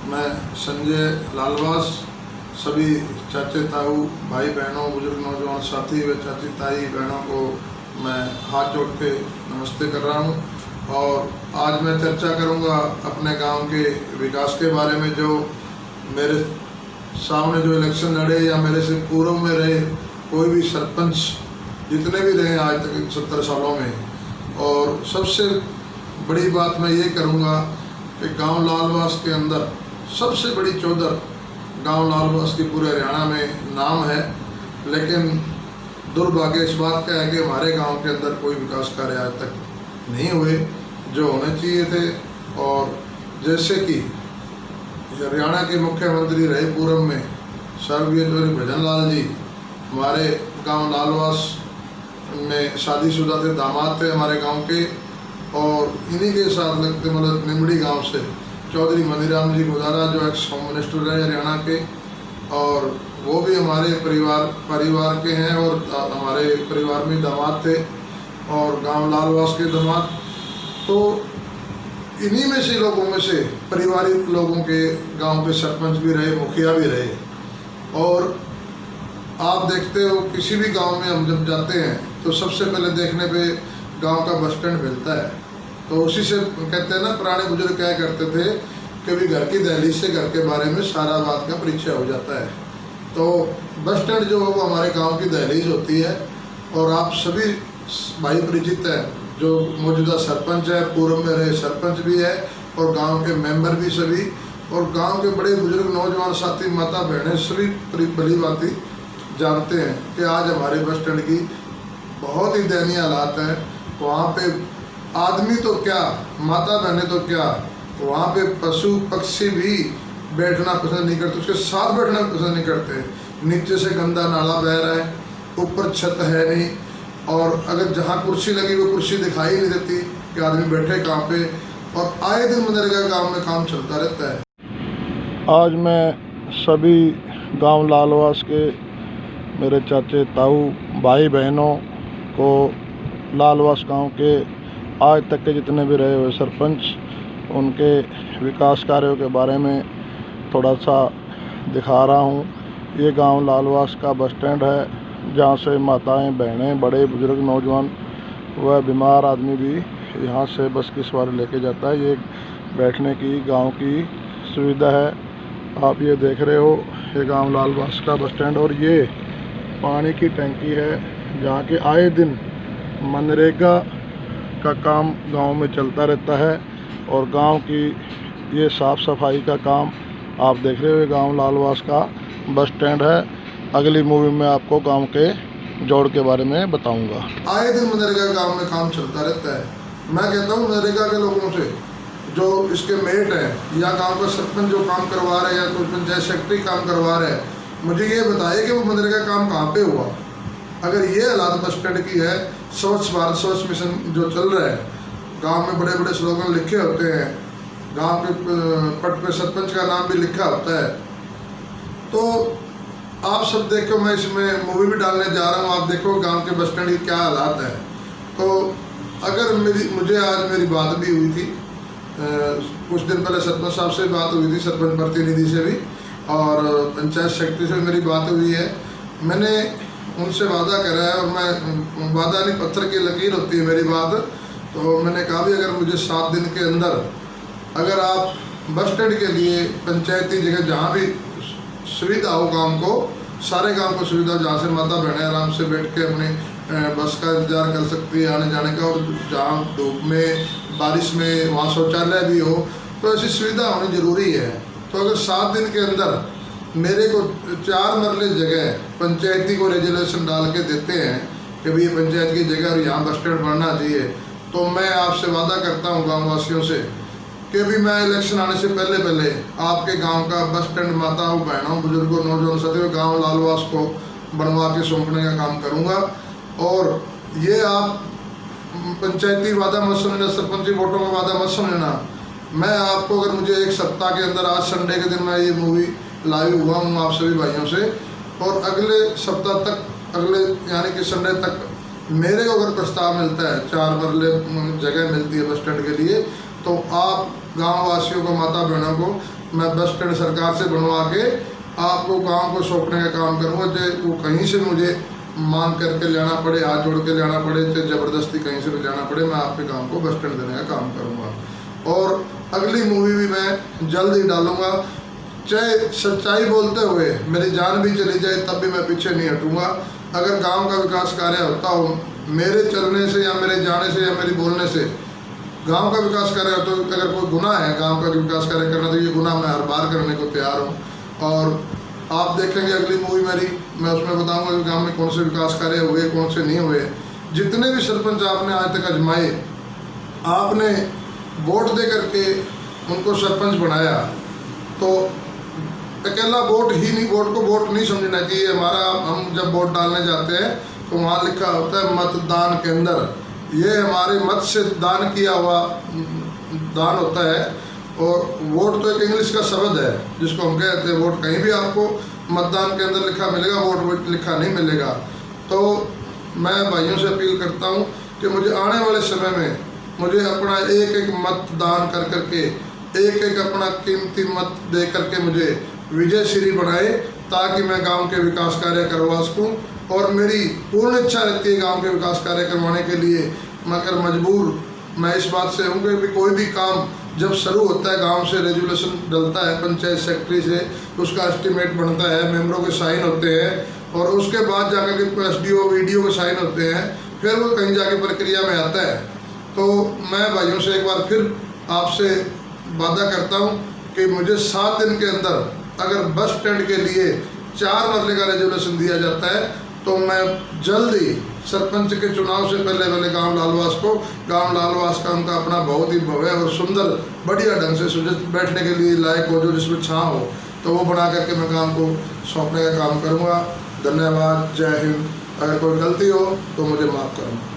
मैं संजय लालवास सभी चाचे ताऊ भाई बहनों बुजुर्ग नौजवान साथी व चाची ताई बहनों को मैं हाथ जोड़ के नमस्ते कर रहा हूँ। और आज मैं चर्चा करूँगा अपने गांव के विकास के बारे में। जो मेरे सामने जो इलेक्शन लड़े या मेरे से पूर्व में रहे कोई भी सरपंच जितने भी रहे आज तक 70 सालों में, और सबसे बड़ी बात मैं ये करूँगा कि गांव लालवास के अंदर सबसे बड़ी चौधर गांव लालवास की पूरे हरियाणा में नाम है। लेकिन दुर्भाग्य इस बात का है कि हमारे गांव के अंदर कोई विकास कार्य आज तक नहीं हुए जो होने चाहिए थे। और जैसे कि हरियाणा के मुख्यमंत्री रहे पूर्व में स्वर्गीय भजन लाल जी हमारे गांव लालवास में शादीशुदा थे, दामाद थे हमारे गांव के, और इन्हीं के साथ लगते मतलब निमड़ी गांव से चौधरी मनीराम जी गुजारा जो एक्स होम मिनिस्टर रहे हरियाणा के, और वो भी हमारे परिवार के हैं और हमारे परिवार में दामाद थे और गांव लालवास के दामाद। तो इन्हीं में से लोगों में से पारिवारिक लोगों के गांव के सरपंच भी रहे, मुखिया भी रहे। और आप देखते हो किसी भी गांव में हम जब जाते हैं तो सबसे पहले देखने पे गांव का बस स्टैंड मिलता है। तो उसी से कहते हैं ना, पुराने बुजुर्ग क्या करते थे कि भी घर की दहलीज से घर के बारे में सारा बात का परिचय हो जाता है। तो बस स्टैंड जो है वो हमारे गांव की दहलीज होती है। और आप सभी भाई परिचित हैं, जो मौजूदा सरपंच है, पूर्व में रहे सरपंच भी है और गांव के मेंबर भी सभी, और गांव के बड़े बुजुर्ग नौजवान साथी माता बहनें सभी भली भांति जानते हैं कि आज हमारे बस स्टैंड की बहुत ही दयनीय हालात है। वहाँ पे आदमी तो क्या, माता बहनें तो क्या, वहाँ पे पशु पक्षी भी बैठना पसंद नहीं करते, उसके साथ बैठना पसंद नहीं करते। नीचे से गंदा नाला बह रहा है, ऊपर छत है नहीं, और अगर जहाँ कुर्सी लगी वो कुर्सी दिखाई नहीं देती कि आदमी बैठे कहाँ पे। और आए दिन मनरेगा काम में काम चलता रहता है। आज मैं सभी गांव लालवास के मेरे चाचे ताऊ भाई बहनों को लालवास गांव के आज तक के जितने भी रहे हुए सरपंच उनके विकास कार्यों के बारे में थोड़ा सा दिखा रहा हूं। ये गांव लालवास का बस स्टैंड है जहां से माताएं बहनें बड़े बुजुर्ग नौजवान व बीमार आदमी भी यहां से बस की सवारी लेके जाता है। ये बैठने की गांव की सुविधा है। आप ये देख रहे हो, ये गांव लालवास का बस स्टैंड। और ये पानी की टंकी है जहाँ के आए दिन मनरेगा का काम गांव में चलता रहता है। और गांव की ये साफ़ सफाई का काम आप देख रहे हो। गांव लालवास का बस स्टैंड है। अगली मूवी में आपको गांव के जोड़ के बारे में बताऊंगा। आए दिन मनरेगा काम में काम चलता रहता है। मैं कहता हूँ मनरेगा के लोगों से जो इसके मेट हैं या गांव का सरपंच जो काम करवा रहे हैं या कोई पंचायत सेक्रेटरी काम करवा रहे हैं, मुझे ये बताइए कि वो मनरेगा काम कहाँ पे हुआ। अगर ये हालात बस स्टैंड की है, स्वच्छ भारत स्वच्छ मिशन जो चल रहा है, गांव में बड़े बड़े स्लोगन लिखे होते हैं, गांव के पट पे सरपंच का नाम भी लिखा होता है। तो आप सब देखो, मैं इसमें मूवी भी डालने जा रहा हूँ, आप देखो गांव के बस स्टैंड की क्या हालात है। तो अगर मुझे आज मेरी बात भी हुई थी, कुछ दिन पहले सरपंच साहब से बात हुई थी, सरपंच प्रतिनिधि से भी और पंचायत सेक्रेटरी से मेरी बात हुई है। मैंने उनसे वादा करा है, और मैं वादा नहीं पत्थर की लकीर होती है मेरी बात। तो मैंने कहा भी अगर मुझे 7 दिन के अंदर अगर आप बस स्टैंड के लिए पंचायती जगह जहाँ भी सुविधा हो गांव को, सारे गांव को सुविधा जहाँ से माता बहनें आराम से बैठ के अपने बस का इंतजार कर सकती है आने जाने का, और जहाँ धूप में बारिश में वहाँ शौचालय भी हो, तो ऐसी सुविधा होनी ज़रूरी है। तो अगर 7 दिन के अंदर मेरे को 4 मरले जगह पंचायती को रेजोल्यूशन डाल के देते हैं कि भाई ये पंचायत की जगह और यहाँ बस स्टैंड बनना चाहिए, तो मैं आपसे वादा करता हूँ गाँव वासियों से कि भी मैं इलेक्शन आने से पहले आपके गांव का बस स्टैंड माताओं बहनों बुजुर्गों नौजवान साथियों गांव लालवास को बनवा के सौंपने का काम करूंगा। और ये आप पंचायती वादा मत समझना, सरपंची वोटों का वादा मत समझना। मैं आपको अगर मुझे 1 सप्ताह के अंदर, आज संडे के दिन मैं ये मूवी लाइव हुआ हूँ आप सभी भाइयों से, और अगले सप्ताह तक, अगले यानी कि संडे तक मेरे को अगर प्रस्ताव मिलता है, 4 मरले जगह मिलती है बस स्टैंड के लिए, तो आप गांव वासियों को, माता बहनों को मैं बस स्टैंड सरकार से बनवा के आपको गांव को सौंपने का काम करूँगा। चाहे वो कहीं से मुझे मांग करके लाना पड़े, हाथ जोड़ के लाना पड़े, चाहे ज़बरदस्ती कहीं से भी लाना पड़े, मैं आपके गांव को बस स्टैंड देने का काम करूँगा। और अगली मूवी भी मैं जल्द ही डालूँगा। चाहे सच्चाई बोलते हुए मेरी जान भी चली जाए तब भी मैं पीछे नहीं हटूँगा। अगर गांव का विकास कार्य होता हो मेरे चलने से या मेरे जाने से या मेरी बोलने से, गांव का विकास कार्य हो, तो अगर कोई गुनाह है गांव का विकास कार्य करना, तो ये गुनाह मैं हर बार करने को तैयार हूँ। और आप देखेंगे अगली मूवी मेरी, मैं उसमें बताऊंगा कि गांव में कौन से विकास कार्य हुए, कौन से नहीं हुए। जितने भी सरपंच आपने आज तक आजमाए, आपने वोट दे करके उनको सरपंच बनाया, तो अकेला वोट ही नहीं, वोट को वोट नहीं समझना चाहिए हमारा। हम जब वोट डालने जाते हैं तो वहाँ लिखा होता है मतदान केंद्र, ये हमारे मत से दान किया हुआ दान होता है। और वोट तो एक इंग्लिश का शब्द है जिसको हम कहते हैं वोट। कहीं भी आपको मतदान केंद्र लिखा मिलेगा, वोट लिखा नहीं मिलेगा। तो मैं भाइयों से अपील करता हूँ कि मुझे आने वाले समय में मुझे अपना एक एक मतदान कर करके, एक एक अपना कीमती मत दे करके मुझे विजय श्री बनाए, ताकि मैं गांव के विकास कार्य करवा सकूं। और मेरी पूर्ण इच्छा रहती है गांव के विकास कार्य करवाने के लिए, मगर मजबूर मैं इस बात से हूँ कि कोई भी काम जब शुरू होता है, गांव से रेजुलेशन डलता है पंचायत सेक्रेटरी से, उसका एस्टीमेट बनता है, मेंबरों के साइन होते हैं, और उसके बाद जाकर के SDO VDO के साइन होते हैं, फिर वो कहीं जाके प्रक्रिया में आता है। तो मैं भाइयों से एक बार फिर आपसे वादा करता हूँ कि मुझे 7 दिन के अंदर अगर बस स्टैंड के लिए 4 मरले का रेजुलेशन दिया जाता है, तो मैं जल्द ही सरपंच के चुनाव से पहले गांव लालवास का उनका अपना बहुत ही भव्य और सुंदर बढ़िया ढंग से सुजित बैठने के लिए लायक हो, जो जिसमें छाँव हो, तो वो बना करके मैं गांव को सौंपने का काम करूँगा। धन्यवाद, जय हिंद। अगर कोई गलती हो तो मुझे माफ़ करना।